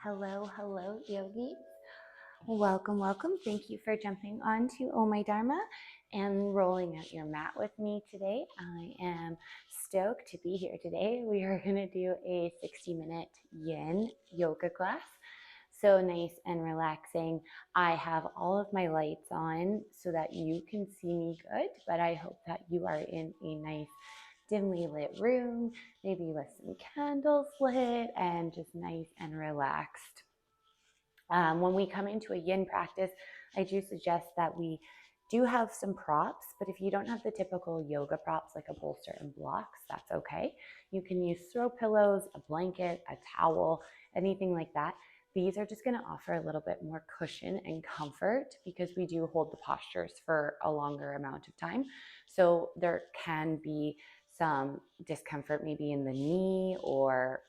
Hello, hello, yogis. Welcome, welcome. Thank you for jumping on to My Dharma and rolling out your mat with me today. I am stoked to be here today. We are going to do a 60-minute Yin Yoga class. So nice and relaxing. I have all of my lights on so that you can see me good, but I hope that you are in a nice dimly lit room, maybe with some candles lit and just nice and relaxed. When we come into a yin practice, I do suggest that we do have some props, but if you don't have the typical yoga props like a bolster and blocks, that's okay. You can use throw pillows, a blanket, a towel, anything like that. These are just going to offer a little bit more cushion and comfort because we do hold the postures for a longer amount of time. So there can be some discomfort maybe in the knee or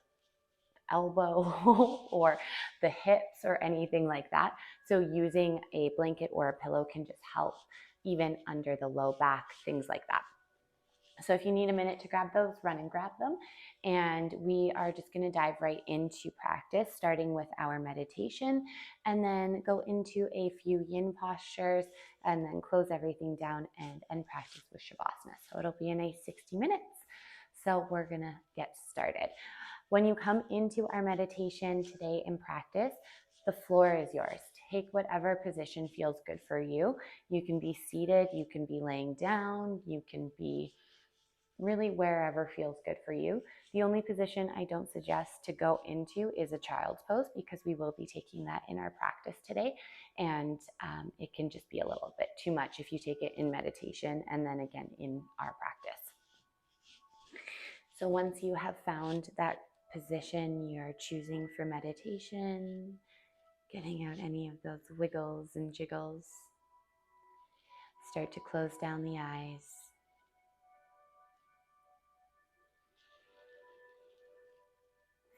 elbow or the hips or anything like that. So using a blanket or a pillow can just help even under the low back, things like that. So if you need a minute to grab those, run and grab them. And we are just going to dive right into practice, starting with our meditation, and then go into a few yin postures, and then close everything down and end practice with Shavasana. So it'll be a nice 60 minutes. So we're going to get started. When you come into our meditation today in practice, the floor is yours. Take whatever position feels good for you. You can be seated, you can be laying down, you can be really wherever feels good for you. The only position I don't suggest to go into is a child's pose because we will be taking that in our practice today. And it can just be a little bit too much if you take it in meditation and then again in our practice. So once you have found that position you're choosing for meditation, getting out any of those wiggles and jiggles, start to close down the eyes.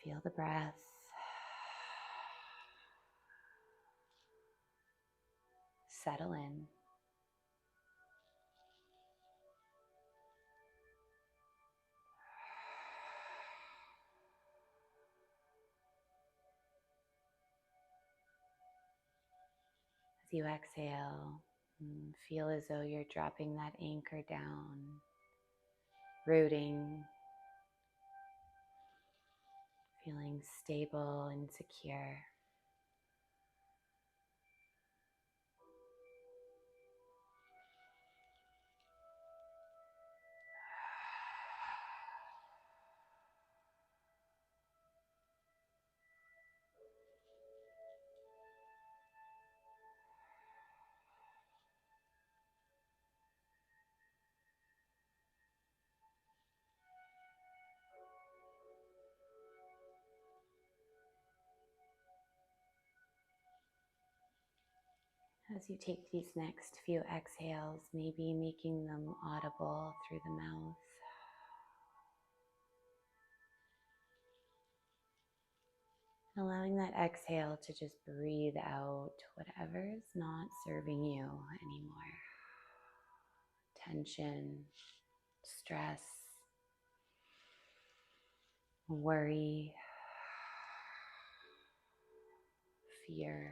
Feel the breath. Settle in. As you exhale, feel as though you're dropping that anchor down, rooting, feeling stable and secure. As you take these next few exhales, maybe making them audible through the mouth. Allowing that exhale to just breathe out whatever is not serving you anymore. Tension, stress, worry, fear,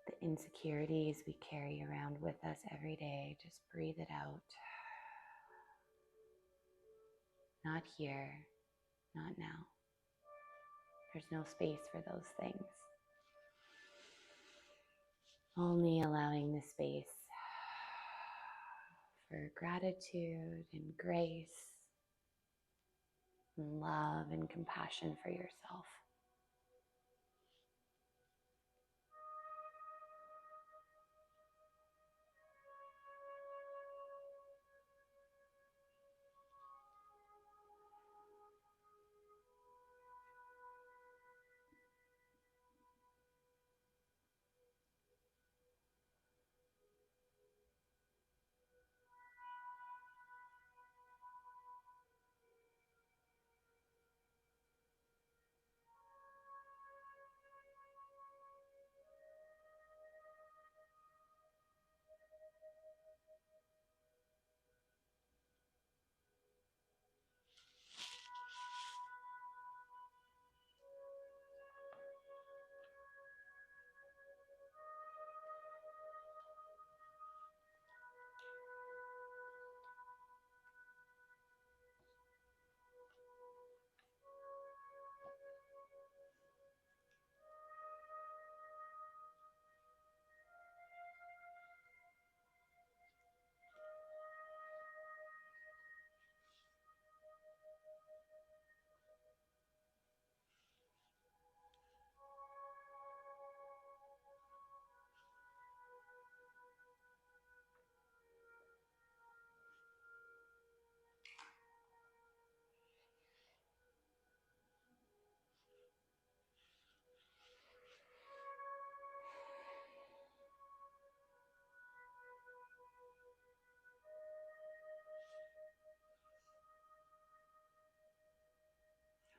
the insecurities we carry around with us every day. Just breathe it out. Not here, not now. There's no space for those things. Only allowing the space for gratitude and grace and love and compassion for yourself.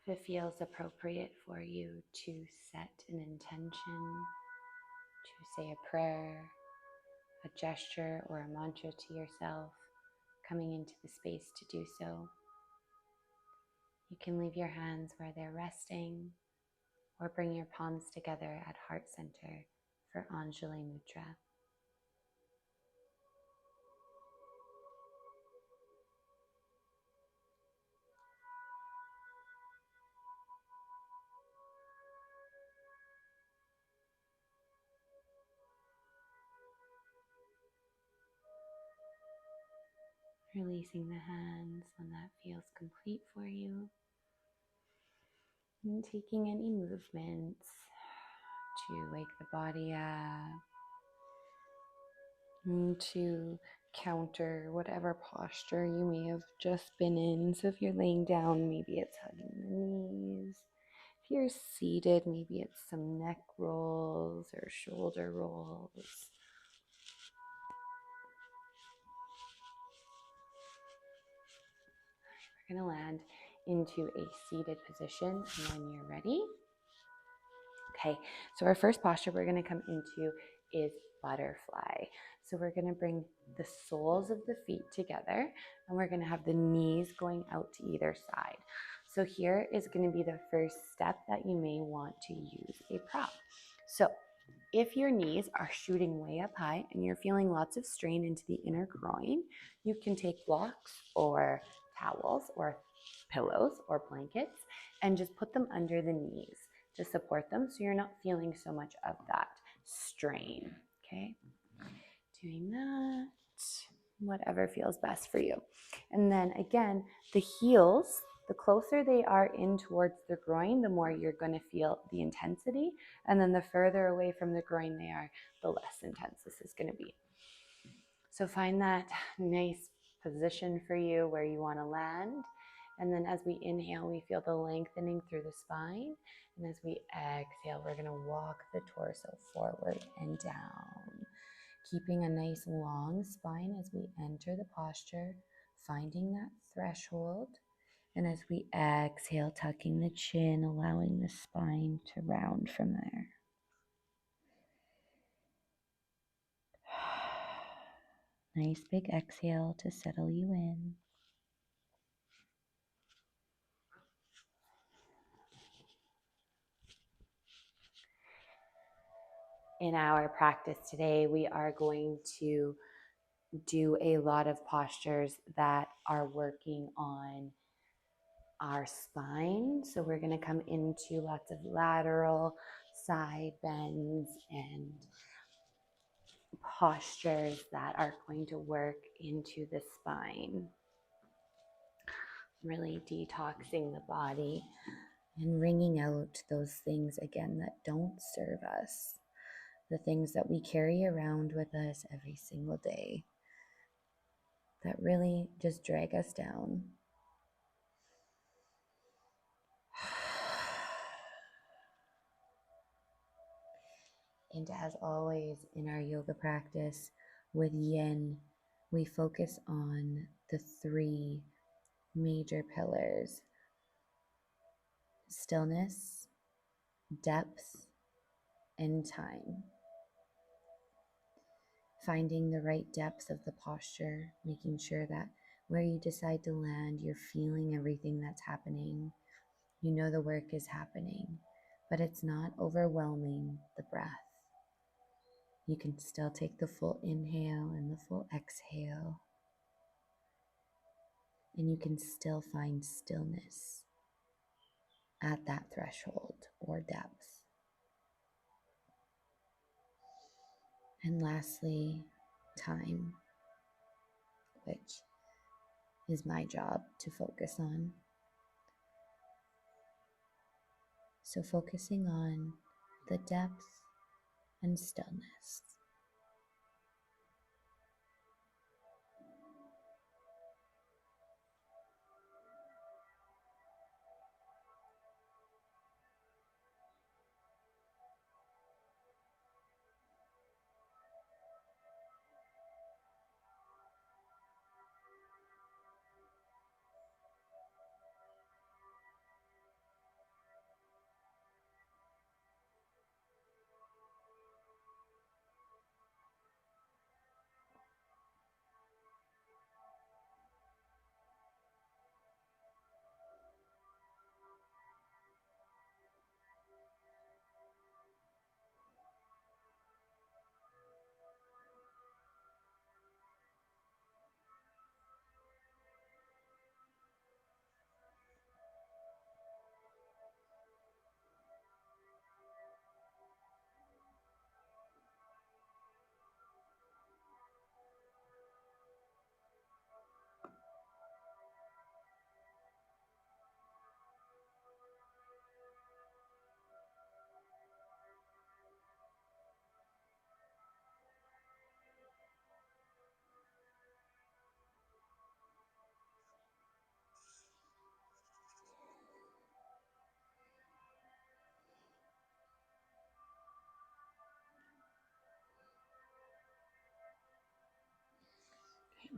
If it feels appropriate for you to set an intention, to say a prayer, a gesture, or a mantra to yourself, coming into the space to do so. You can leave your hands where they're resting or bring your palms together at heart center for Anjali Mudra. Releasing the hands when that feels complete for you. And taking any movements to wake the body up, and to counter whatever posture you may have just been in. So if you're laying down, maybe it's hugging the knees. If you're seated, maybe it's some neck rolls or shoulder rolls. We're going to land into a seated position when you're ready. Okay, so our first posture we're going to come into is butterfly. So we're going to bring the soles of the feet together and we're going to have the knees going out to either side. So here is going to be the first step that you may want to use a prop. So if your knees are shooting way up high and you're feeling lots of strain into the inner groin, you can take blocks or towels or pillows or blankets and just put them under the knees to support them so you're not feeling so much of that strain. Okay, doing that, whatever feels best for you. And then again, the heels, the closer they are in towards the groin, the more you're going to feel the intensity. And then the further away from the groin they are, the less intense this is going to be. So find that nice position for you where you want to land. And then as we inhale, we feel the lengthening through the spine. And as we exhale, we're going to walk the torso forward and down, keeping a nice long spine as we enter the posture, finding that threshold. And as we exhale, tucking the chin, allowing the spine to round from there. Nice big exhale to settle you in. In our practice today, we are going to do a lot of postures that are working on our spine. So we're going to come into lots of lateral side bends and postures that are going to work into the spine. Really detoxing the body and wringing out those things again that don't serve us. The things that we carry around with us every single day that really just drag us down. And as always in our yoga practice with Yin, we focus on the three major pillars: stillness, depth, and time. Finding the right depth of the posture, making sure that where you decide to land, you're feeling everything that's happening. You know the work is happening, but it's not overwhelming the breath. You can still take the full inhale and the full exhale, and you can still find stillness at that threshold or depth. And lastly, time, which is my job to focus on. So focusing on the depth and stillness.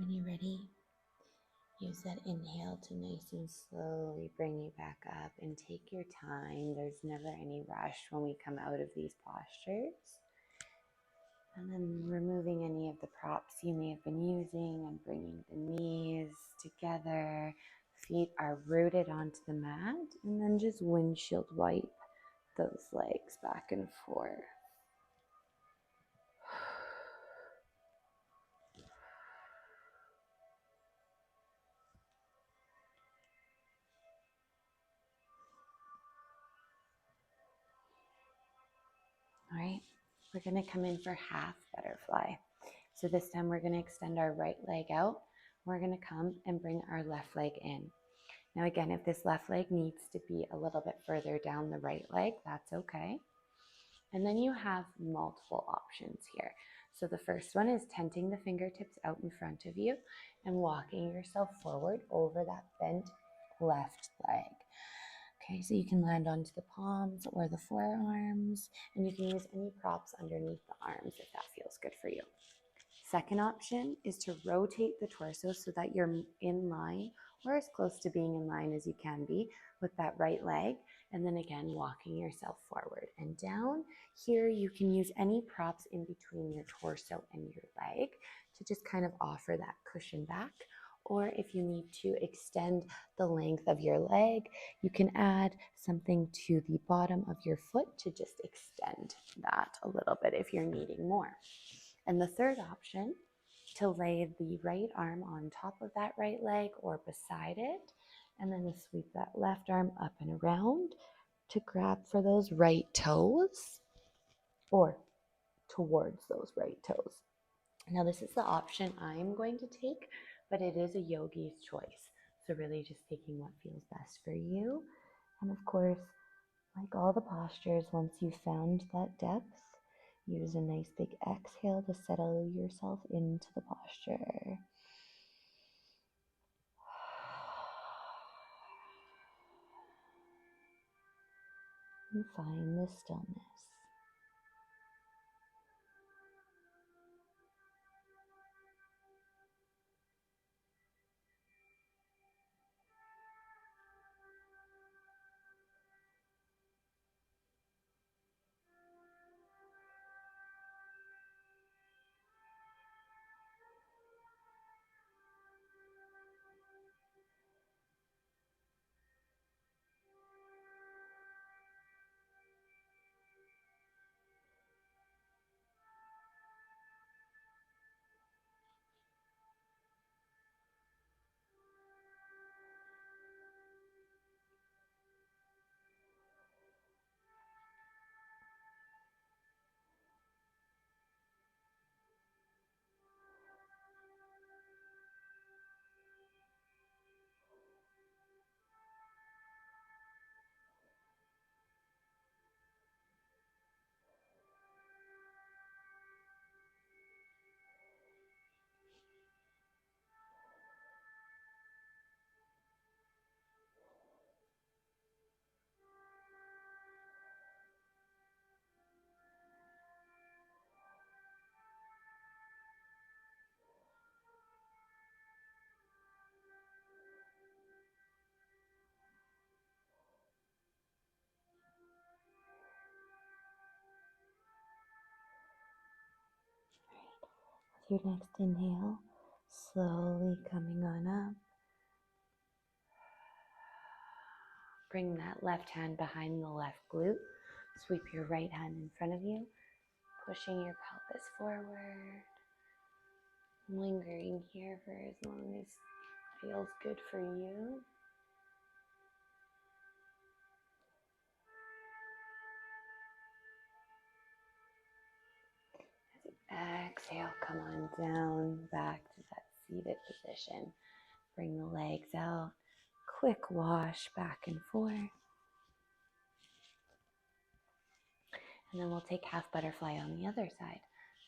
When you're ready, use that inhale to nice and slowly bring you back up, and take your time. There's never any rush when we come out of these postures. And then removing any of the props you may have been using and bringing the knees together. Feet are rooted onto the mat, and then just windshield wipe those legs back and forth. All right, we're going to come in for half butterfly. So this time we're going to extend our right leg out. We're going to come and bring our left leg in. Now again, if this left leg needs to be a little bit further down the right leg, that's okay. And then you have multiple options here. So the first one is tenting the fingertips out in front of you and walking yourself forward over that bent left leg. Okay, so you can land onto the palms or the forearms, and you can use any props underneath the arms if that feels good for you. Second option is to rotate the torso so that you're in line, or as close to being in line as you can be, with that right leg. And then again, walking yourself forward and down. Here you can use any props in between your torso and your leg to just kind of offer that cushion back. Or if you need to extend the length of your leg, you can add something to the bottom of your foot to just extend that a little bit if you're needing more. And the third option, to lay the right arm on top of that right leg or beside it, and then to sweep that left arm up and around to grab for those right toes or towards those right toes. Now this is the option I'm going to take, but it is a yogi's choice. So really just taking what feels best for you. And of course, like all the postures, once you've found that depth, use a nice big exhale to settle yourself into the posture. And find the stillness. With your next inhale, slowly coming on up. Bring that left hand behind the left glute. Sweep your right hand in front of you, pushing your pelvis forward. Lingering here for as long as feels good for you. As you exhale, come on down back to that seated position. Bring the legs out. Quick wash back and forth. And then we'll take half butterfly on the other side.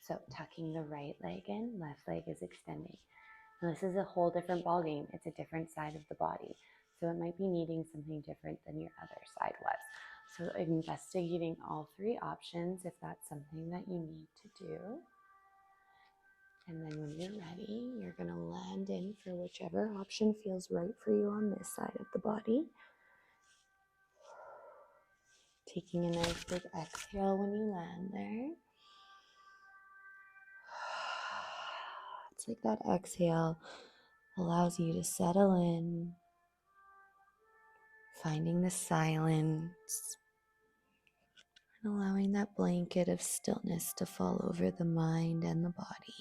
So tucking the right leg in, left leg is extending. Now this is a whole different ballgame. It's a different side of the body. So it might be needing something different than your other side was. So investigating all three options if that's something that you need to do. And then when you're ready, you're going to land in for whichever option feels right for you on this side of the body. Taking a nice big exhale when you land there. It's like that exhale allows you to settle in, finding the silence, and allowing that blanket of stillness to fall over the mind and the body.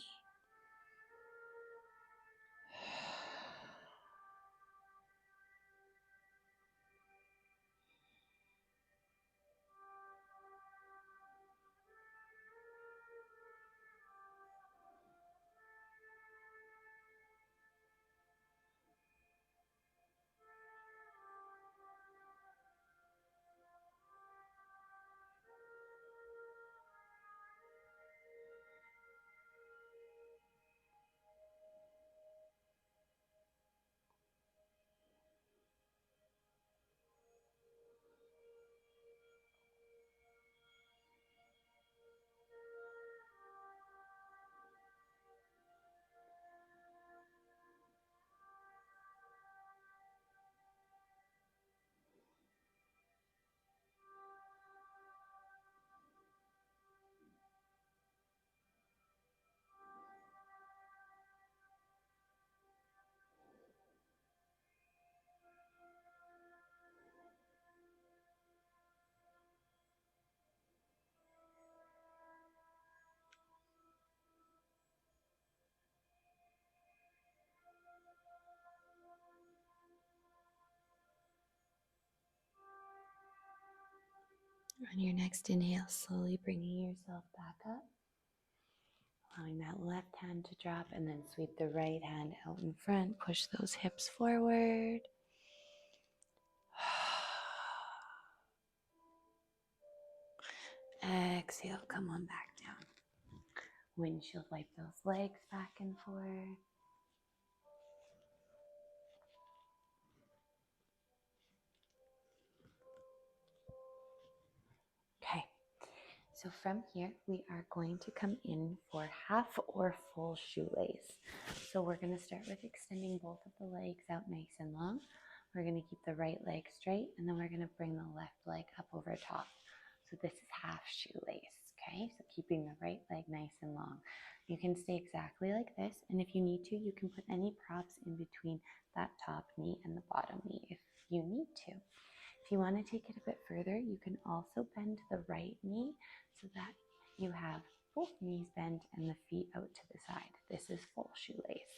On your next inhale, slowly bringing yourself back up, allowing that left hand to drop, and then sweep the right hand out in front. Push those hips forward. Exhale, come on back down. Windshield wipe those legs back and forth. Okay, so from here, we are going to come in for half or full shoelace. So we're going to start with extending both of the legs out nice and long. We're going to keep the right leg straight, and then we're going to bring the left leg up over top. So this is half shoelace, okay? So keeping the right leg nice and long. You can stay exactly like this, and if you need to, you can put any props in between that top knee and the bottom knee if you need to. If you want to take it a bit further, you can also bend the right knee so that you have both knees bent and the feet out to the side. This is full shoelace.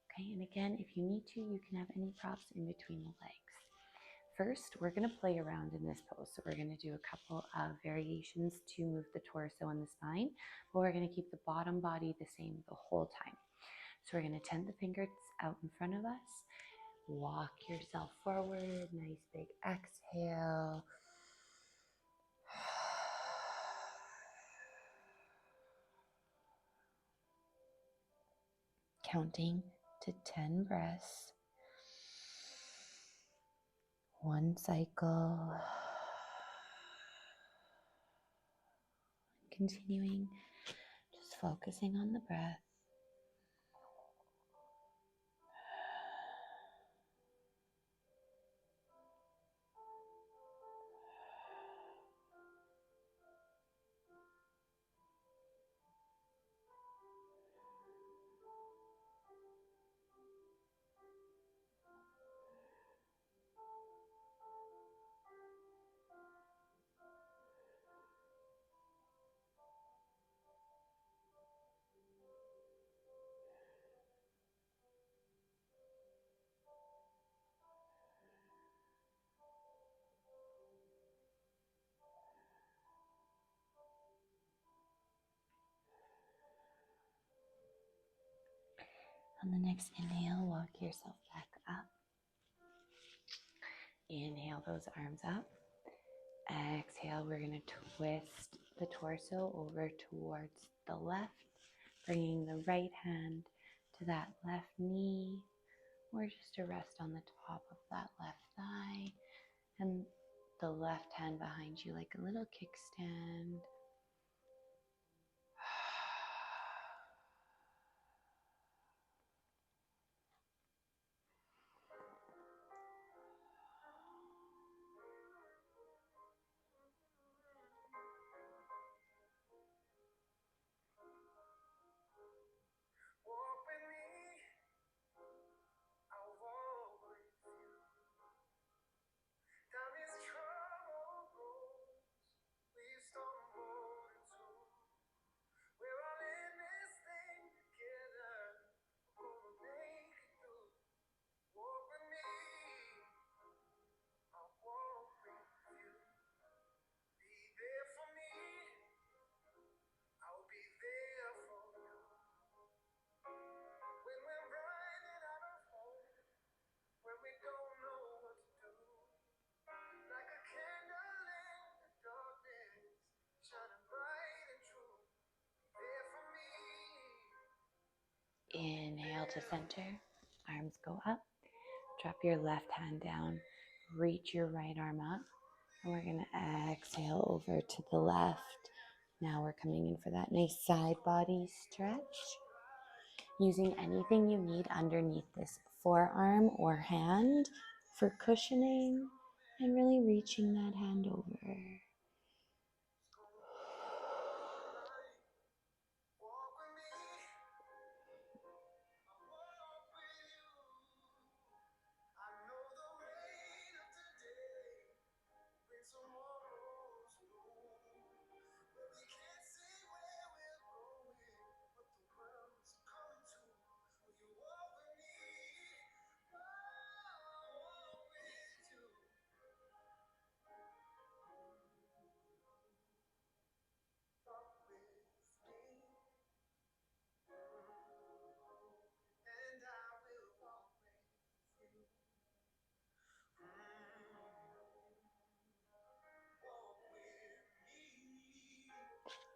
Okay, and again, if you need to, you can have any props in between the legs. First, we're going to play around in this pose. So we're going to do a couple of variations to move the torso and the spine, but we're going to keep the bottom body the same the whole time. So we're going to tent the fingers out in front of us. Walk yourself forward. Nice big exhale. Counting to 10 breaths. One cycle. Continuing, just focusing on the breath. On the next inhale, walk yourself back up. Inhale those arms up. Exhale, we're going to twist the torso over towards the left, bringing the right hand to that left knee, or just to rest on the top of that left thigh, and the left hand behind you like a little kickstand. to center, arms go up. Drop your left hand down, reach your right arm up, and we're going to exhale over to the left. Now we're coming in for that nice side body stretch. Using anything you need underneath this forearm or hand for cushioning, and really reaching that hand over.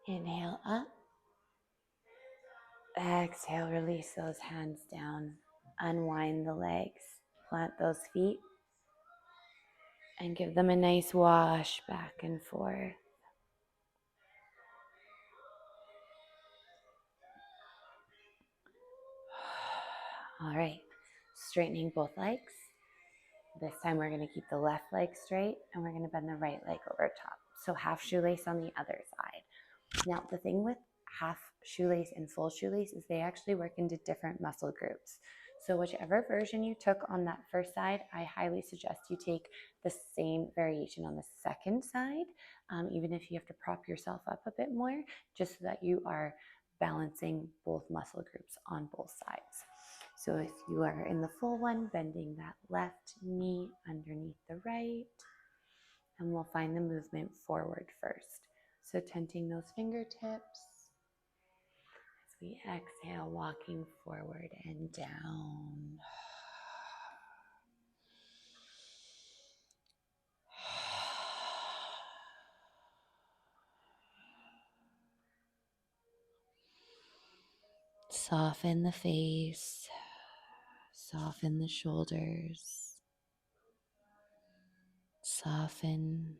Inhale up. Exhale, release those hands down. Unwind the legs. Plant those feet. And give them a nice wash back and forth. All right. Straightening both legs. This time we're going to keep the left leg straight and we're going to bend the right leg over top. So half shoelace on the other side. Now the thing with half shoelace and full shoelace is they actually work into different muscle groups. So whichever version you took on that first side, I highly suggest you take the same variation on the second side, even if you have to prop yourself up a bit more, just so that you are balancing both muscle groups on both sides. So if you are in the full one, bending that left knee underneath the right, and we'll find the movement forward first. So tenting those fingertips as we exhale, walking forward and down. Soften the face, soften the shoulders, soften.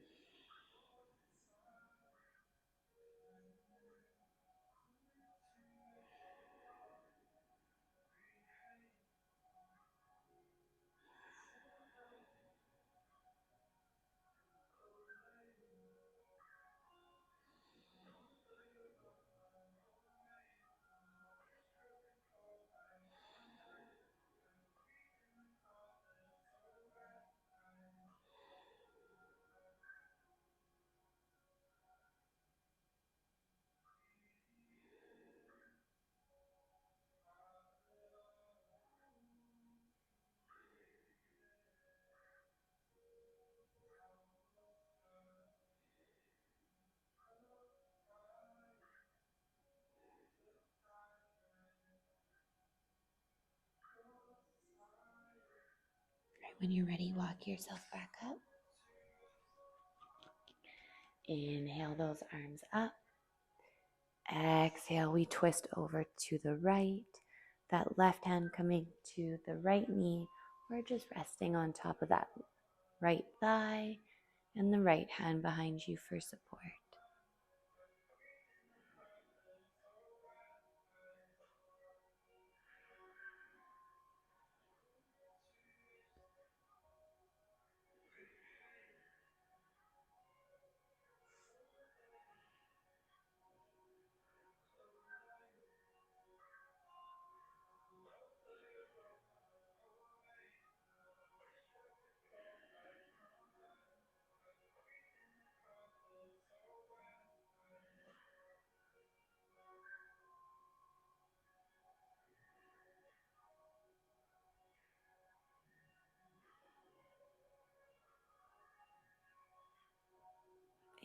Right when you're ready, walk yourself back up. Inhale those arms up. Exhale, we twist over to the right. That left hand coming to the right knee. We're just resting on top of that right thigh and the right hand behind you for support.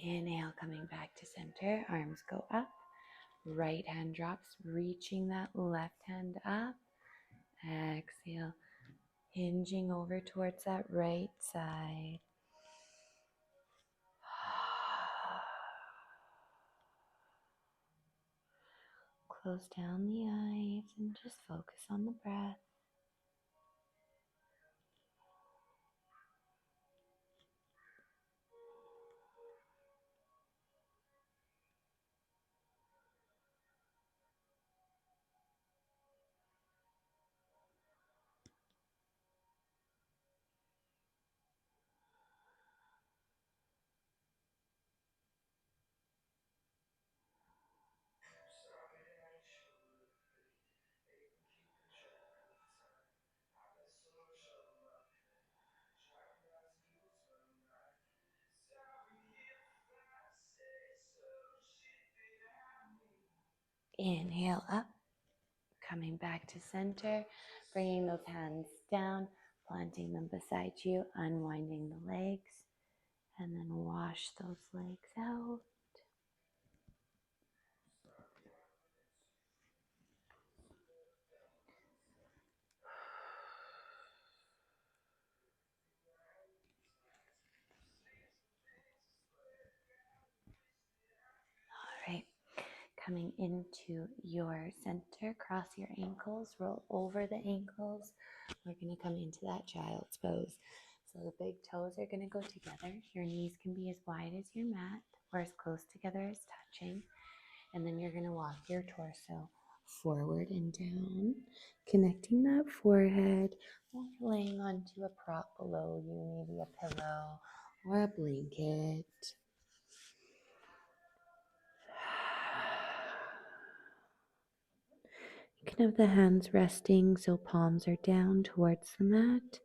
Inhale, coming back to center, arms go up. Right hand drops, reaching that left hand up. Exhale, hinging over towards that right side. Close down the eyes and just focus on the breath. Inhale up, coming back to center, bringing those hands down, planting them beside you, unwinding the legs, and then wash those legs out. All right, coming into your center, cross your ankles, roll over the ankles. We're going to come into that child's pose. So the big toes are going to go together. Your knees can be as wide as your mat or as close together as touching. And then you're going to walk your torso forward and down, connecting that forehead, or laying onto a prop below you, maybe a pillow or a blanket. You can have the hands resting so palms are down towards the mat.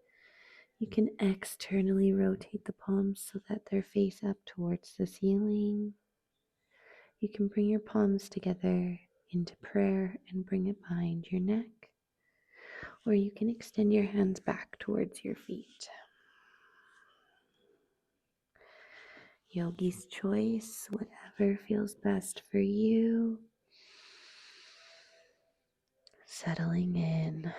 You can externally rotate the palms so that they're face up towards the ceiling. You can bring your palms together into prayer and bring it behind your neck. Or you can extend your hands back towards your feet. Yogi's choice, whatever feels best for you. Settling in.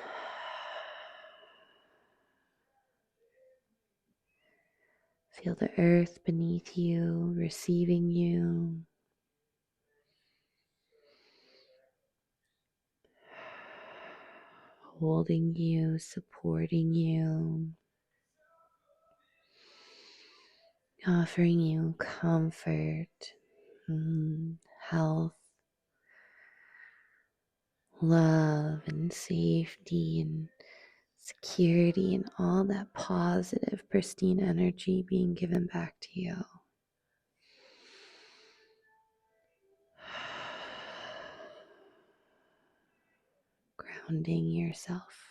Feel the earth beneath you, receiving you. Holding you, supporting you. Offering you comfort, health, love, and safety, and security, and all that positive, pristine energy being given back to you. Grounding yourself.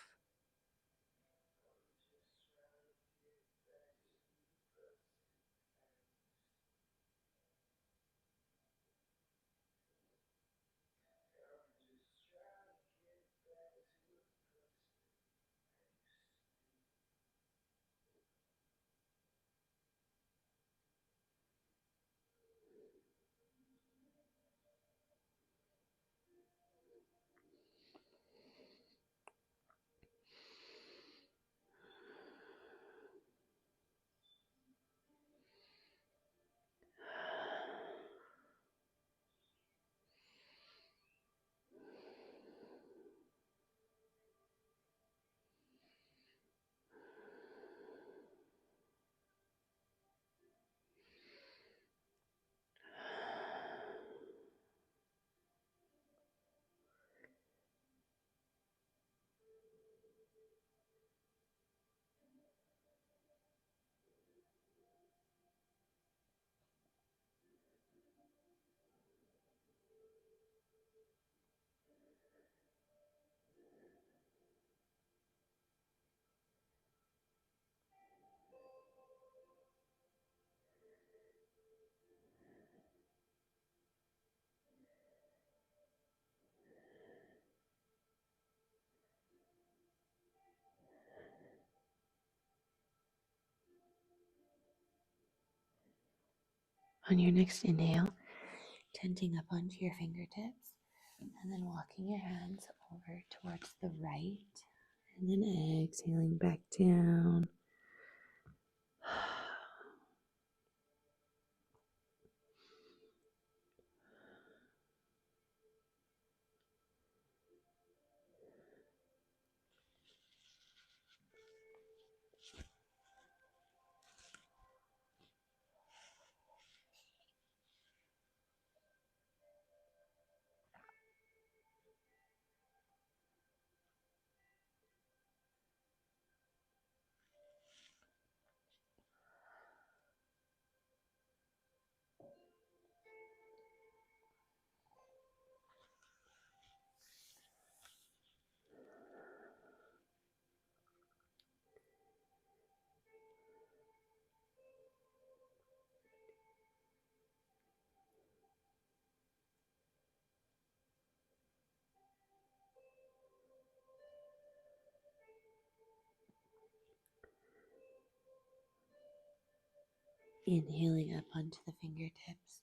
On your next inhale, tenting up onto your fingertips, and then walking your hands over towards the right, and then exhaling back down. Inhaling up onto the fingertips,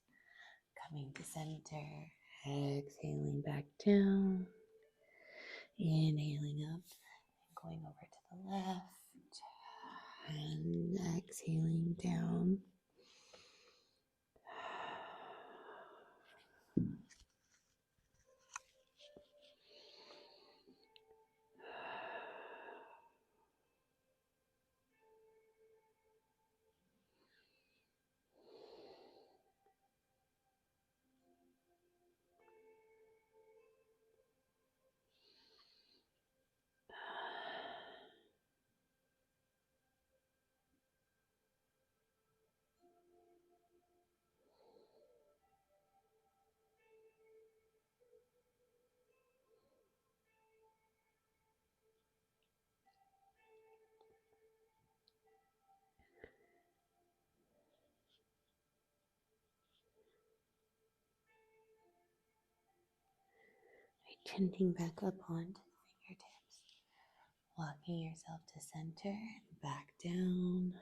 coming to center, exhaling back down, inhaling up, and going over to the left, and exhaling down. Tenting back up onto the fingertips, walking yourself to center and back down.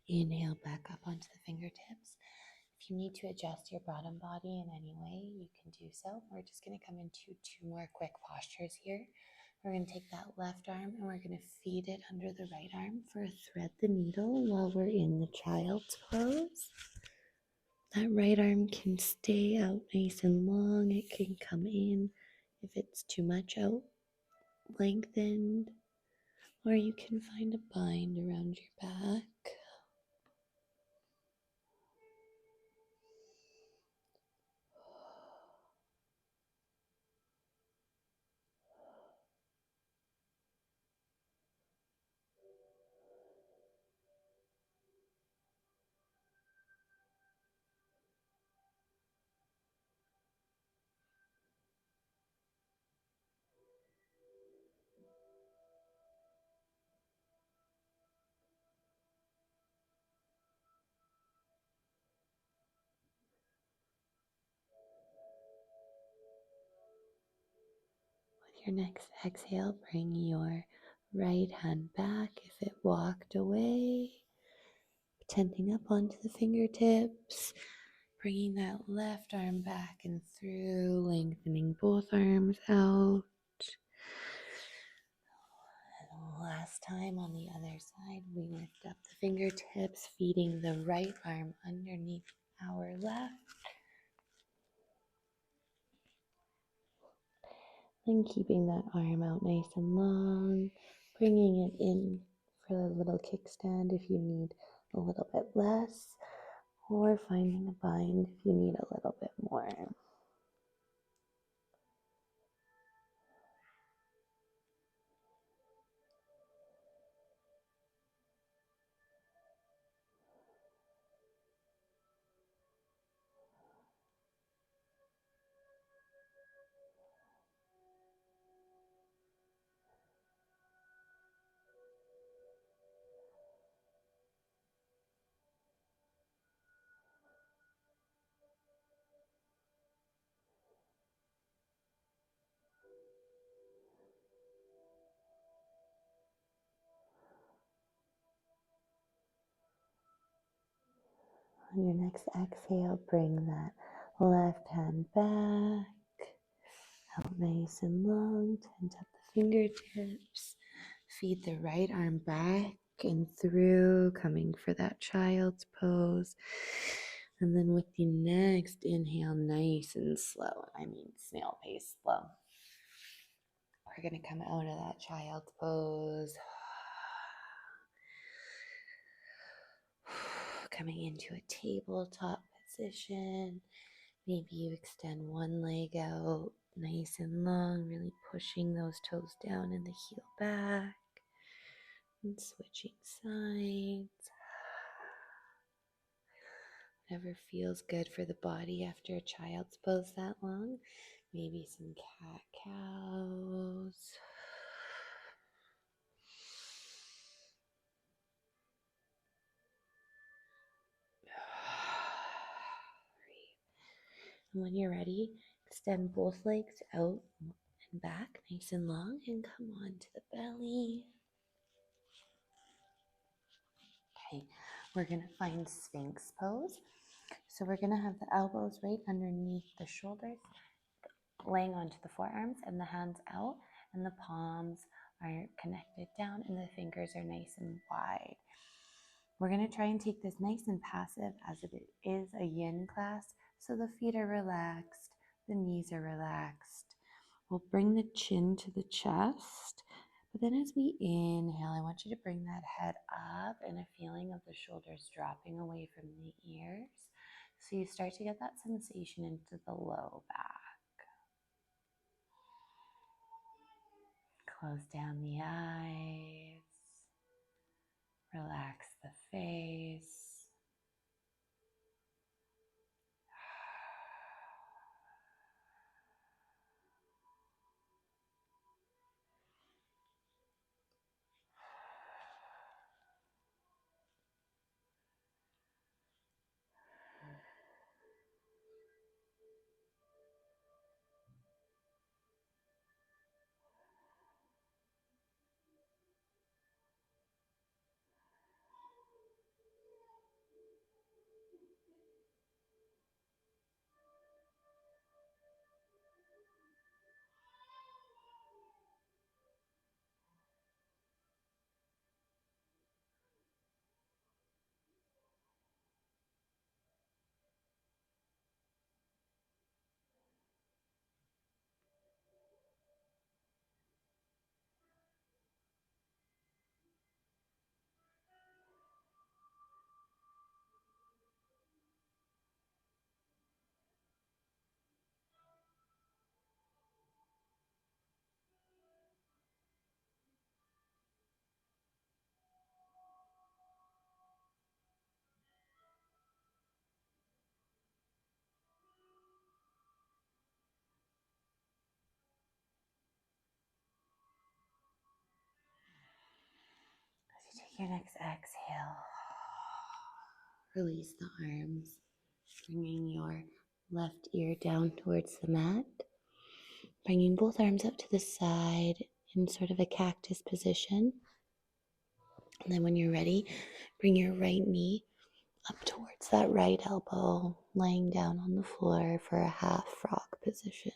Inhale back up onto the fingertips. If you need to adjust your bottom body in any way, you can do so. We're just going to come into 2 more quick postures here. We're going to take that left arm and we're going to feed it under the right arm for a thread the needle while we're in the child's pose. That right arm can stay out nice and long. It can come in if it's too much out, lengthened, or you can find a bind around your back. With your next exhale, bring your right hand back if it walked away, tenting up onto the fingertips, bringing that left arm back and through, lengthening both arms out. And last time on the other side, we lift up the fingertips, feeding the right arm underneath our left. And keeping that arm out nice and long, bringing it in for a little kickstand if you need a little bit less, or finding a bind if you need a little bit more. On your next exhale, bring that left hand back, out nice and long, tent up the fingertips, feed the right arm back and through, coming for that child's pose. And then with the next inhale, nice and slow, I mean snail pace slow, we're going to come out of that child's pose. Coming into a tabletop position. Maybe you extend one leg out nice and long, really pushing those toes down and the heel back. And switching sides. Whatever feels good for the body after a child's pose that long. Maybe some cat-cows. And when you're ready, extend both legs out and back, nice and long, and come on to the belly. Okay, We're going to find Sphinx pose. So we're going to have the elbows right underneath the shoulders, laying onto the forearms, and the hands out, and the palms are connected down, and the fingers are nice and wide. We're going to try and take this nice and passive as it is a yin class. So the feet are relaxed, the knees are relaxed. We'll bring the chin to the chest. But then as we inhale, I want you to bring that head up and a feeling of the shoulders dropping away from the ears. So you start to get that sensation into the low back. Close down the eyes. Relax the face. As you take your next exhale, release the arms, bringing your left ear down towards the mat, bringing both arms up to the side in sort of a cactus position. And then when you're ready, bring your right knee up towards that right elbow, laying down on the floor for a half frog position.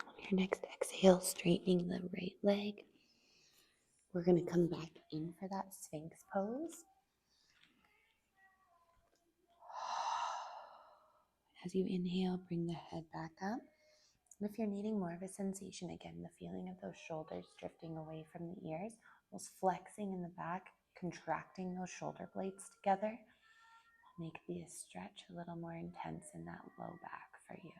On your next exhale, straightening the right leg. We're going to come back in for that Sphinx pose. As you inhale, bring the head back up. And if you're needing more of a sensation, again, the feeling of those shoulders drifting away from the ears, almost flexing in the back, contracting those shoulder blades together, will make the stretch a little more intense in that low back for you.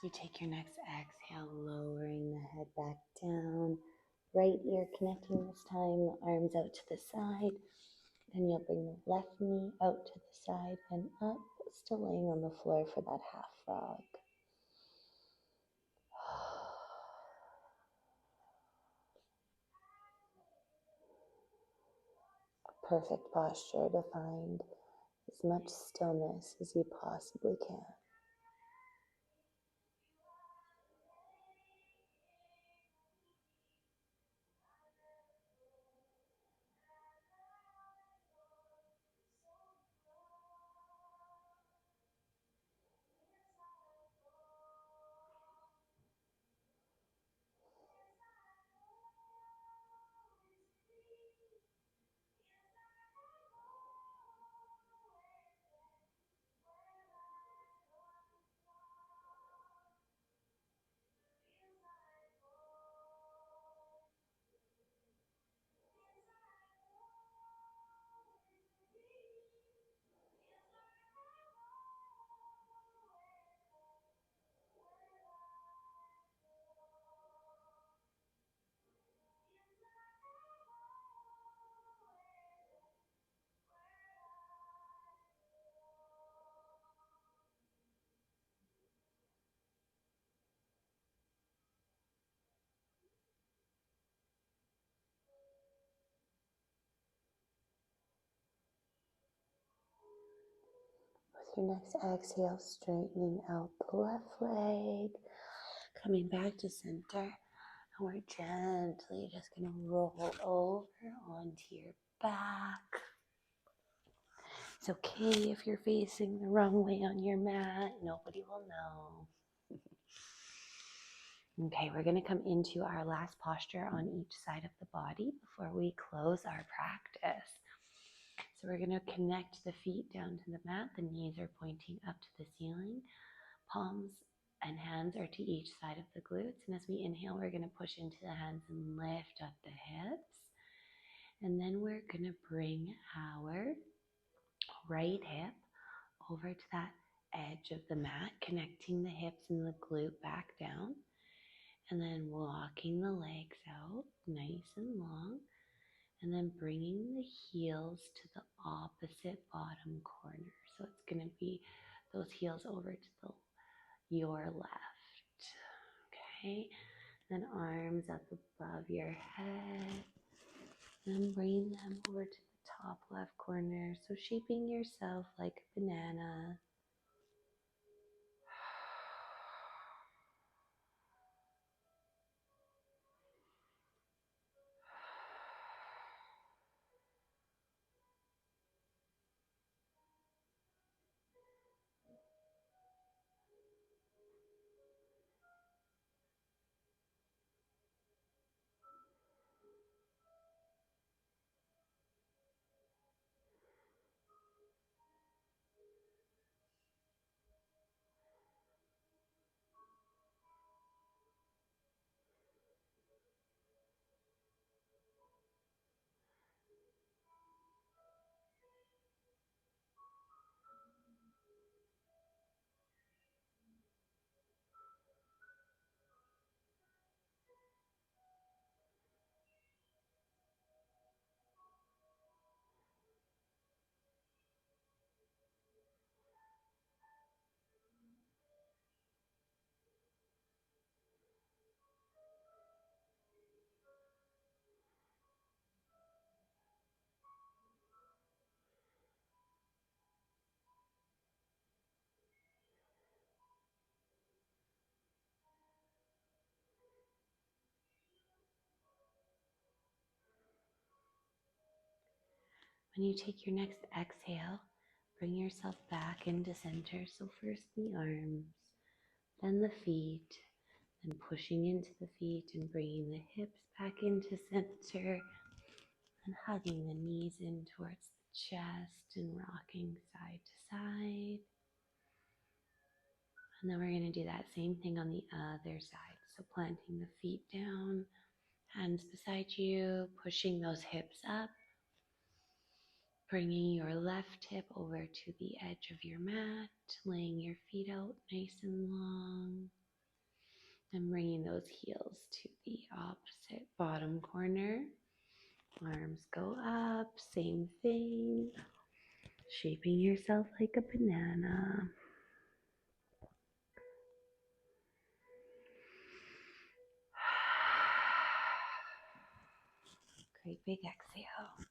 As you take your next exhale, lowering the head back down, right ear connecting this time, the arms out to the side. Then you'll bring the left knee out to the side and up, still laying on the floor for that half frog. A perfect posture to find as much stillness as you possibly can. With your next exhale, straightening out the left leg, coming back to center. And we're gently just going to roll over onto your back. It's okay if you're facing the wrong way on your mat. Nobody will know. Okay, we're going to come into our last posture on each side of the body before we close our practice. So we're going to connect the feet down to the mat. The knees are pointing up to the ceiling. Palms and hands are to each side of the glutes. And as we inhale, we're going to push into the hands and lift up the hips. And then we're going to bring our right hip over to that edge of the mat, connecting the hips and the glute back down. And then walking the legs out nice and long. And then bringing the heels to the opposite bottom corner. So it's going to be those heels over to your left. Okay. Then arms up above your head. And bring them over to the top left corner. So shaping yourself like a banana. When you take your next exhale, bring yourself back into center. So first the arms, then the feet, then pushing into the feet and bringing the hips back into center and hugging the knees in towards the chest and rocking side to side. And then we're going to do that same thing on the other side. So planting the feet down, hands beside you, pushing those hips up. Bringing your left hip over to the edge of your mat, laying your feet out nice and long. And bringing those heels to the opposite bottom corner. Arms go up, same thing. Shaping yourself like a banana. Great big exhale.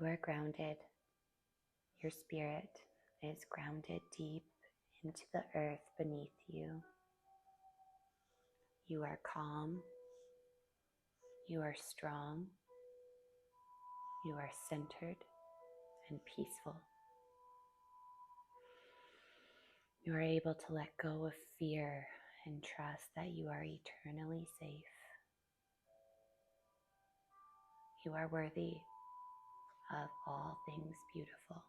You are grounded. Your spirit is grounded deep into the earth beneath you. You are calm. You are strong. You are centered and peaceful. You are able to let go of fear and trust that you are eternally safe. You are worthy of all things beautiful.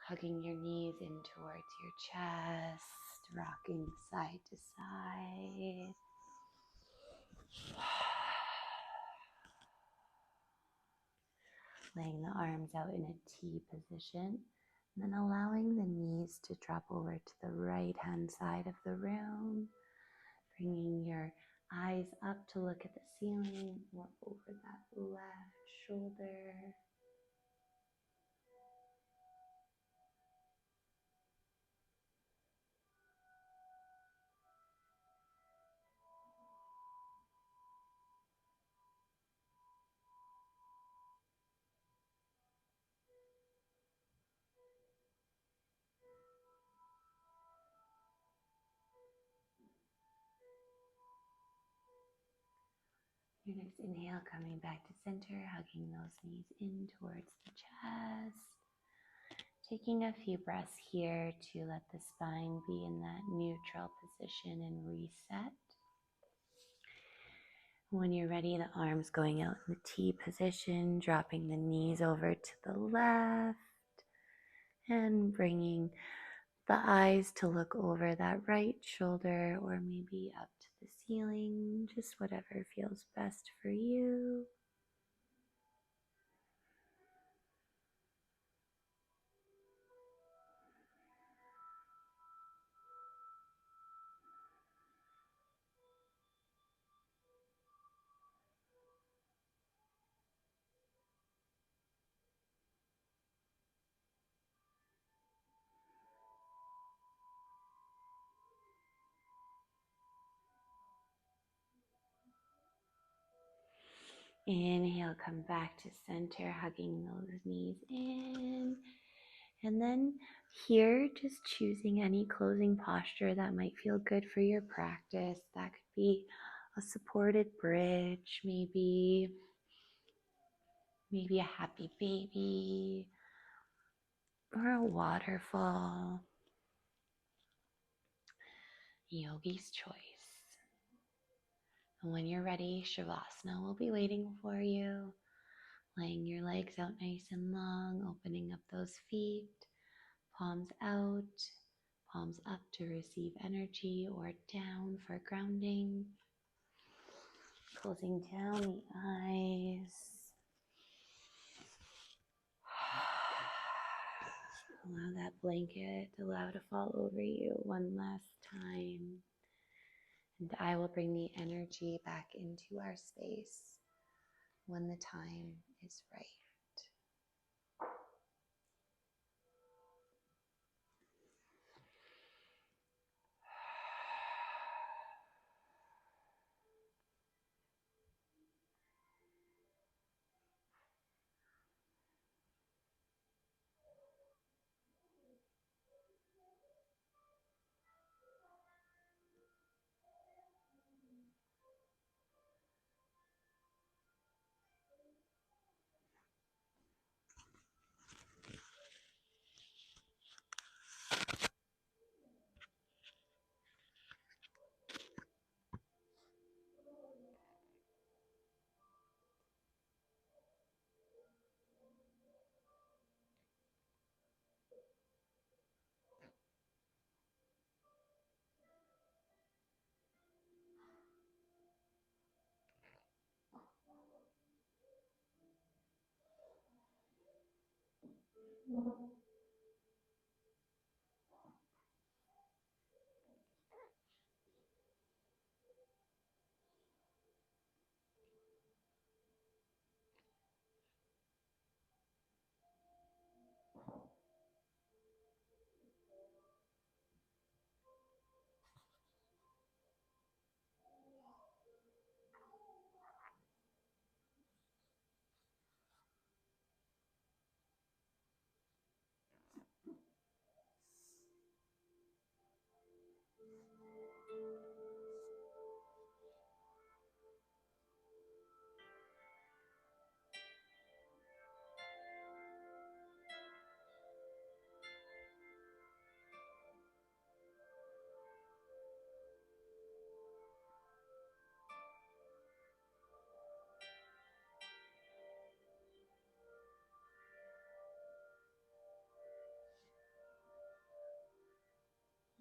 Hugging your knees in towards your chest, rocking side to side. Laying the arms out in a T position, and then allowing the knees to drop over to the right hand side of the room, bringing your eyes up to look at the ceiling or over that left shoulder. Your next inhale, coming back to center, hugging those knees in towards the chest. Taking a few breaths here to let the spine be in that neutral position and reset. When you're ready, the arms going out in the T position, dropping the knees over to the left, and bringing the eyes to look over that right shoulder or maybe up to the ceiling, just whatever feels best for you. Inhale, come back to center, hugging those knees in. And then here, just choosing any closing posture that might feel good for your practice. That could be a supported bridge, maybe a happy baby, or a waterfall. Yogi's choice. And when you're ready, Shavasana will be waiting for you. Laying your legs out nice and long, opening up those feet, palms out, palms up to receive energy or down for grounding. Closing down the eyes. Allow that blanket to fall over you one last time. And I will bring the energy back into our space when the time is right.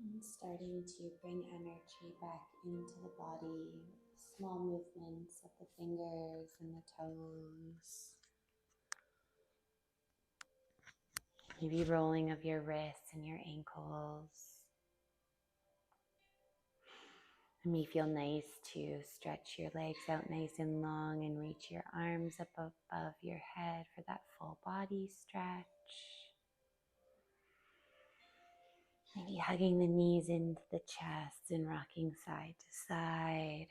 And starting to bring energy back into the body, small movements of the fingers and the toes. Maybe rolling of your wrists and your ankles. It may feel nice to stretch your legs out nice and long and reach your arms up above your head for that full body stretch. Maybe hugging the knees into the chest and rocking side to side.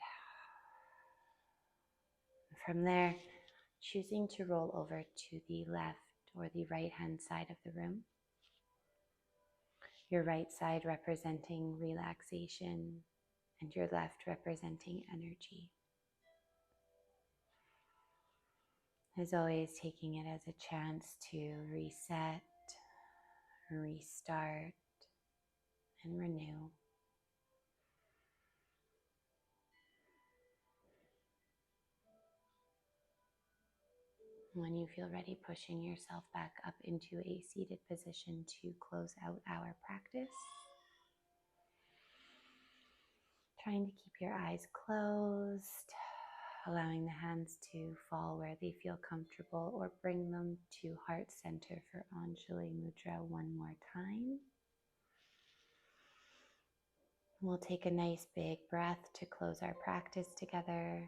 From there, choosing to roll over to the left or the right hand side of the room. Your right side representing relaxation and your left representing energy. As always, taking it as a chance to reset, restart, and renew. When you feel ready, pushing yourself back up into a seated position to close out our practice. Trying to keep your eyes closed, allowing the hands to fall where they feel comfortable or bring them to heart center for Anjali Mudra one more time. We'll take a nice big breath to close our practice together.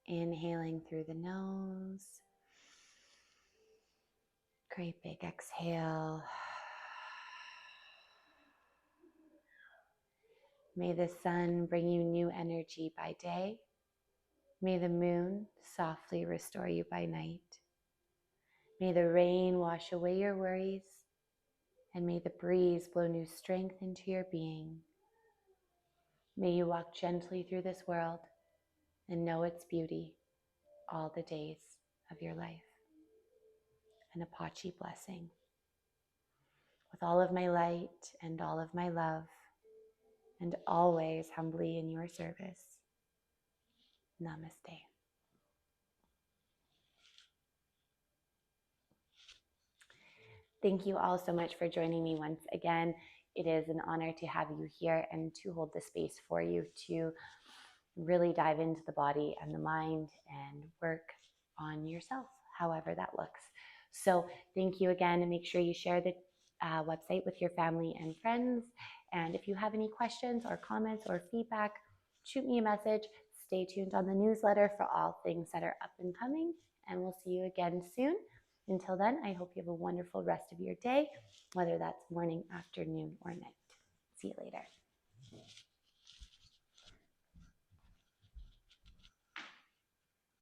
Inhaling through the nose. Great big exhale. May the sun bring you new energy by day. May the moon softly restore you by night. May the rain wash away your worries, and may the breeze blow new strength into your being. May you walk gently through this world and know its beauty all the days of your life. An Apache blessing. With all of my light and all of my love, and always humbly in your service. Namaste. Thank you all so much for joining me once again. It is an honor to have you here and to hold the space for you to really dive into the body and the mind and work on yourself, however that looks. So thank you again, and make sure you share the website with your family and friends. And if you have any questions or comments or feedback, shoot me a message. Stay tuned on the newsletter for all things that are up and coming, and we'll see you again soon. Until then, I hope you have a wonderful rest of your day, whether that's morning, afternoon, or night. See you later.